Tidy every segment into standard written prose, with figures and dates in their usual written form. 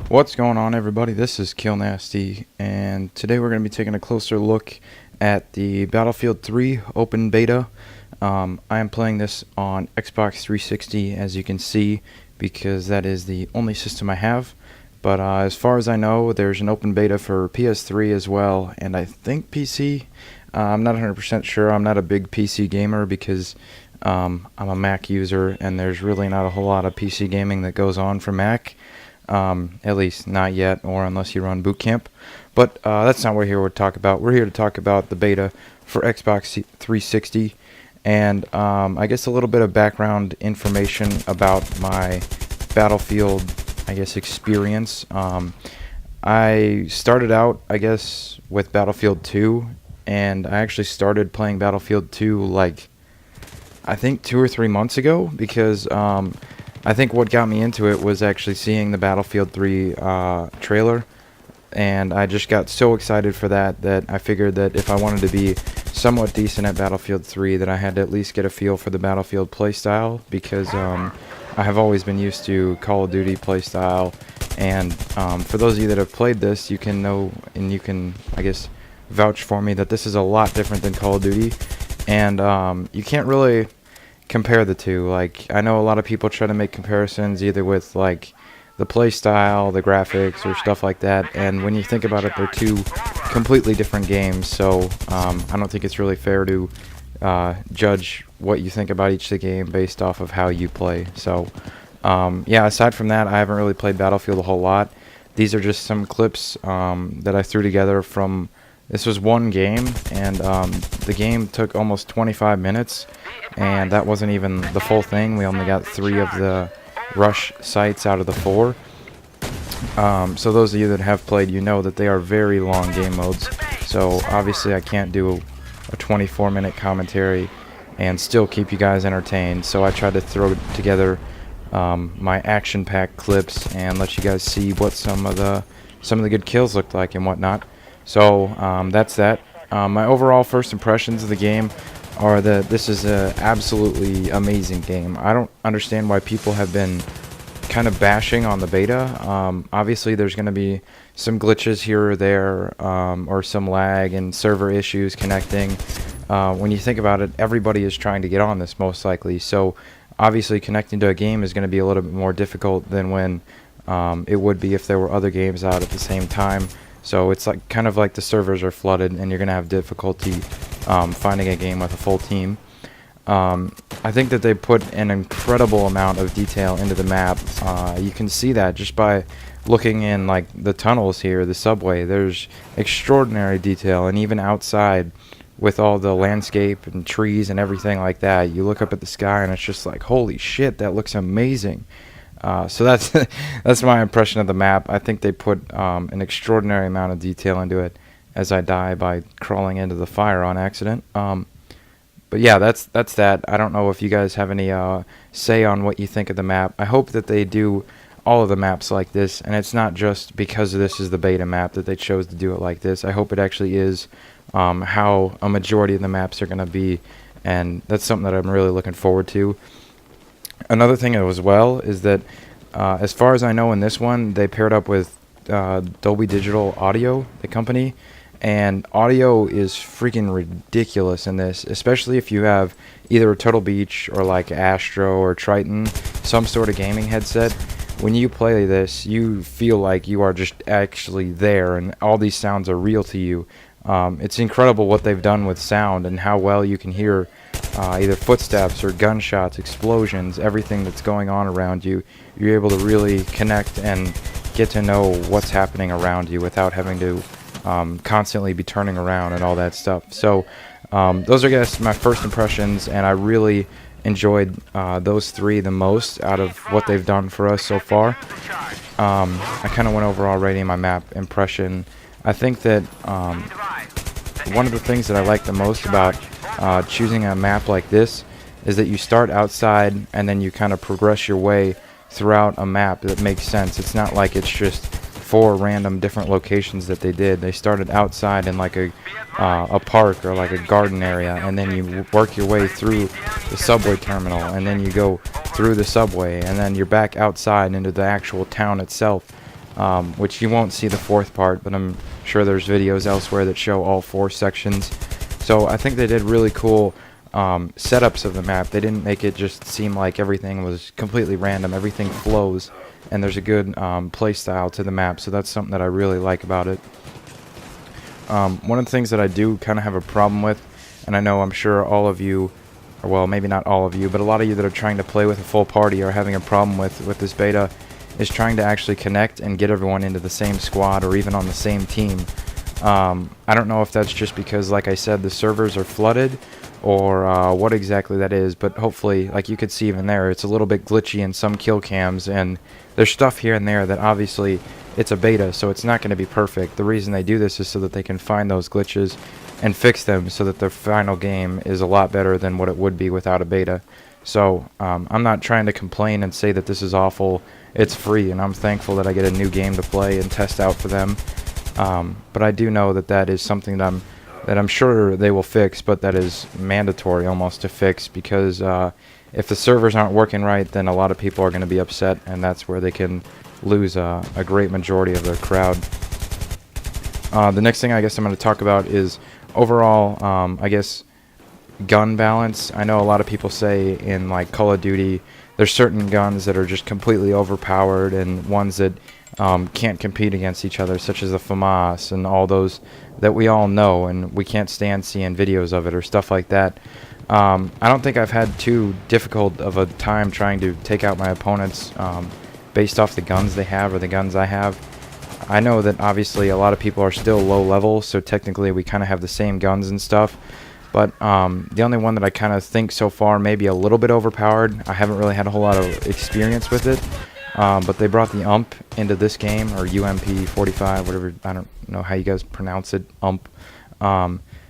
What's going on, everybody? This is KillNasty, and today we're going to be taking a closer look at the Battlefield 3 open beta. I am playing this on Xbox 360, as you can see, because that is the only system I have. But as far as I know, there's an open beta for PS3 as well, and I think PC. I'm not 100% sure. I'm not a big PC gamer because I'm a Mac user, and there's really not a whole lot of PC gaming that goes on for Mac. At least not yet, or unless you run boot camp. But that's not what we're here to talk about. We're here to talk about the beta for Xbox 360, and I guess a little bit of background information about my Battlefield, I guess, experience. I started out, I guess, with Battlefield 2, and I actually started playing Battlefield 2 like I think 2 or 3 months ago, because I think what got me into it was actually seeing the Battlefield 3 trailer, and I just got so excited for that I figured that if I wanted to be somewhat decent at Battlefield 3, that I had to at least get a feel for the Battlefield playstyle, because I have always been used to Call of Duty playstyle, and for those of you that have played this, you can know, and you can, I guess, vouch for me that this is a lot different than Call of Duty, and you can't really compare the two. Like, I know a lot of people try to make comparisons either with like the play style, the graphics, or stuff like that, and when you think about it, they're two completely different games. So I don't think it's really fair to judge what you think about each game based off of how you play. So yeah, aside from that, I haven't really played Battlefield a whole lot. These are just some clips that I threw together from, this was one game, and the game took almost 25 minutes, and that wasn't even the full thing. We only got 3 of the rush sites out of the 4. So those of you that have played, you know that they are very long game modes. So obviously I can't do a 24-minute commentary and still keep you guys entertained. So I tried to throw together my action-packed clips and let you guys see what some of the good kills looked like and whatnot. So that's that. My overall first impressions of the game are that this is an absolutely amazing game. I don't understand why people have been kind of bashing on the beta. Obviously there's going to be some glitches here or there, or some lag and server issues connecting. When you think about it, everybody is trying to get on this most likely, so obviously connecting to a game is going to be a little bit more difficult than when it would be if there were other games out at the same time. So it's like kind of like the servers are flooded, and you're going to have difficulty finding a game with a full team. I think that they put an incredible amount of detail into the map. You can see that just by looking in like the tunnels here, the subway. There's extraordinary detail, and even outside with all the landscape and trees and everything like that, you look up at the sky and it's just like, holy shit, that looks amazing. So that's that's my impression of the map. I think they put an extraordinary amount of detail into it, as I die by crawling into the fire on accident. But yeah, that's that. I don't know if you guys have any say on what you think of the map. I hope that they do all of the maps like this, and it's not just because this is the beta map that they chose to do it like this. I hope it actually is how a majority of the maps are going to be, and that's something that I'm really looking forward to. Another thing as well is that as far as I know, in this one they paired up with Dolby Digital Audio, the company, and audio is freaking ridiculous in this, especially if you have either a Turtle Beach or like Astro or Triton, some sort of gaming headset. When you play this, you feel like you are just actually there, and all these sounds are real to you. It's incredible what they've done with sound and how well you can hear either footsteps or gunshots, explosions, everything that's going on around you. You're able to really connect and get to know what's happening around you without having to constantly be turning around and all that stuff. So those are, I guess, my first impressions, and I really enjoyed those 3 the most out of what they've done for us so far. I kind of went over already in my map impression. I think that one of the things that I like the most about choosing a map like this is that you start outside and then you kind of progress your way throughout a map that makes sense. It's not like it's just 4 random different locations that they did. They started outside in like a park or like a garden area, and then you work your way through the subway terminal, and then you go through the subway, and then you're back outside into the actual town itself, which you won't see the 4th part, but I'm sure there's videos elsewhere that show all 4 sections. So I think they did really cool setups of the map. They didn't make it just seem like everything was completely random. Everything flows, and there's a good play style to the map, so that's something that I really like about it. One of the things that I do kind of have a problem with, and I know I'm sure all of you, or well, maybe not all of you, but a lot of you that are trying to play with a full party are having a problem with this beta, is trying to actually connect and get everyone into the same squad or even on the same team. I don't know if that's just because, like I said, the servers are flooded, or what exactly that is, but hopefully, like you could see even there, it's a little bit glitchy in some kill cams, and there's stuff here and there that obviously it's a beta, so it's not going to be perfect. The reason they do this is so that they can find those glitches and fix them so that their final game is a lot better than what it would be without a beta. So I'm not trying to complain and say that this is awful. It's free, and I'm thankful that I get a new game to play and test out for them. But I do know that that is something that I'm sure they will fix, but that is mandatory almost to fix, because if the servers aren't working right, then a lot of people are going to be upset, and that's where they can lose a great majority of their crowd. The next thing I guess I'm going to talk about is overall, I guess, gun balance. I know a lot of people say in like Call of Duty, there's certain guns that are just completely overpowered, and ones that can't compete against each other, such as the FAMAS and all those that we all know, and we can't stand seeing videos of it or stuff like that. I don't think I've had too difficult of a time trying to take out my opponents based off the guns they have or the guns I have. I know that obviously a lot of people are still low level, so technically we kind of have the same guns and stuff, but the only one that I kind of think so far may be a little bit overpowered. I haven't really had a whole lot of experience with it, but they brought the UMP into this game, or UMP45, whatever, I don't know how you guys pronounce it, UMP.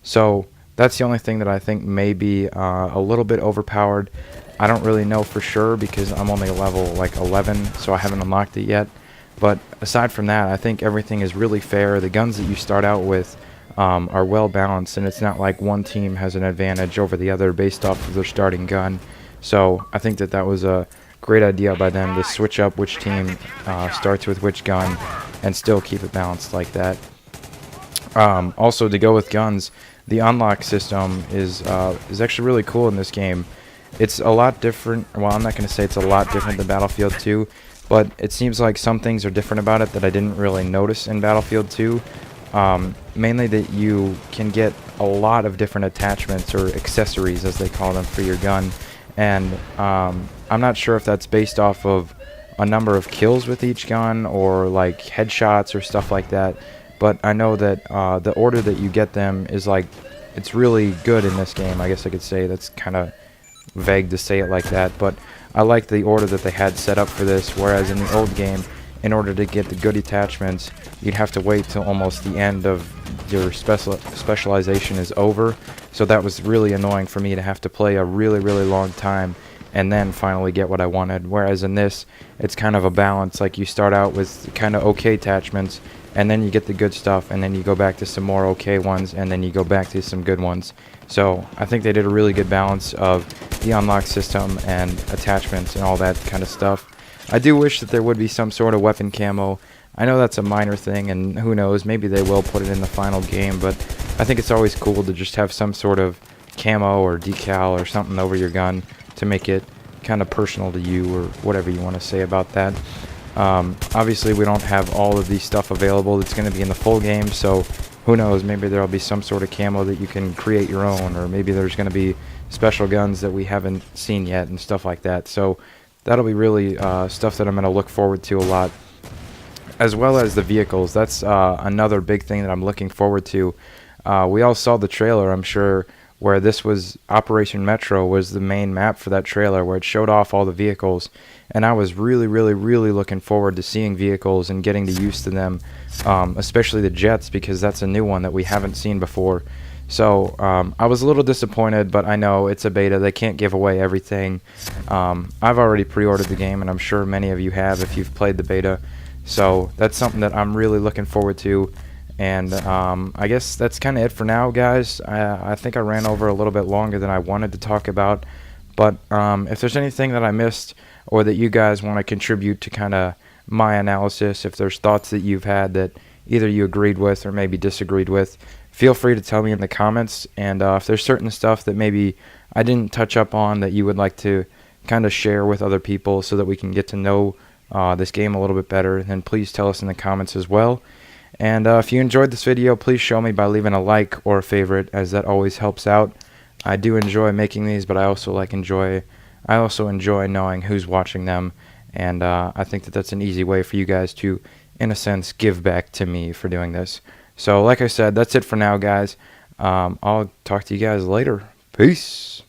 So that's the only thing that I think may be a little bit overpowered. I don't really know for sure because I'm only level like 11, so I haven't unlocked it yet. But aside from that, I think everything is really fair. The guns that you start out with are well balanced, and it's not like one team has an advantage over the other based off of their starting gun. So I think that that was a great idea by them to switch up which team starts with which gun and still keep it balanced like that. Also, to go with guns, the unlock system is actually really cool in this game. It's a lot different. Well, I'm not going to say it's a lot different than Battlefield 2, but it seems like some things are different about it that I didn't really notice in Battlefield 2. Mainly that you can get a lot of different attachments, or accessories as they call them, for your gun. And I'm not sure if that's based off of a number of kills with each gun, or like headshots or stuff like that. But I know that the order that you get them is like, it's really good in this game, I guess I could say. That's kind of vague to say it like that, but I like the order that they had set up for this, whereas in the old game, in order to get the good attachments, you'd have to wait till almost the end of your specialization is over. So that was really annoying for me to have to play a really, really long time and then finally get what I wanted. Whereas in this, it's kind of a balance. Like, you start out with kind of okay attachments, and then you get the good stuff, and then you go back to some more okay ones, and then you go back to some good ones. So I think they did a really good balance of the unlock system and attachments and all that kind of stuff. I do wish that there would be some sort of weapon camo. I know that's a minor thing, and who knows, maybe they will put it in the final game, but I think it's always cool to just have some sort of camo or decal or something over your gun to make it kind of personal to you, or whatever you want to say about that. Obviously, we don't have all of these stuff available that's going to be in the full game, so who knows, maybe there'll be some sort of camo that you can create your own, or maybe there's going to be special guns that we haven't seen yet and stuff like that. So that'll be really stuff that I'm going to look forward to a lot, as well as the vehicles. That's another big thing that I'm looking forward to. We all saw the trailer, I'm sure, where this was Operation Metro was the main map for that trailer, where it showed off all the vehicles, and I was really, really, really looking forward to seeing vehicles and getting used to them, especially the jets, because that's a new one that we haven't seen before. So I was a little disappointed, but I know it's a beta. They can't give away everything. I've already pre-ordered the game, and I'm sure many of you have if you've played the beta. So that's something that I'm really looking forward to. And I guess that's kind of it for now, guys. I think I ran over a little bit longer than I wanted to talk about. But if there's anything that I missed or that you guys want to contribute to kind of my analysis, if there's thoughts that you've had that either you agreed with or maybe disagreed with, feel free to tell me in the comments. And if there's certain stuff that maybe I didn't touch up on that you would like to kind of share with other people so that we can get to know this game a little bit better, then please tell us in the comments as well. And if you enjoyed this video, please show me by leaving a like or a favorite, as that always helps out. I do enjoy making these, but I also enjoy knowing who's watching them, and I think that that's an easy way for you guys to, in a sense, give back to me for doing this. So like I said, that's it for now, guys. I'll talk to you guys later. Peace.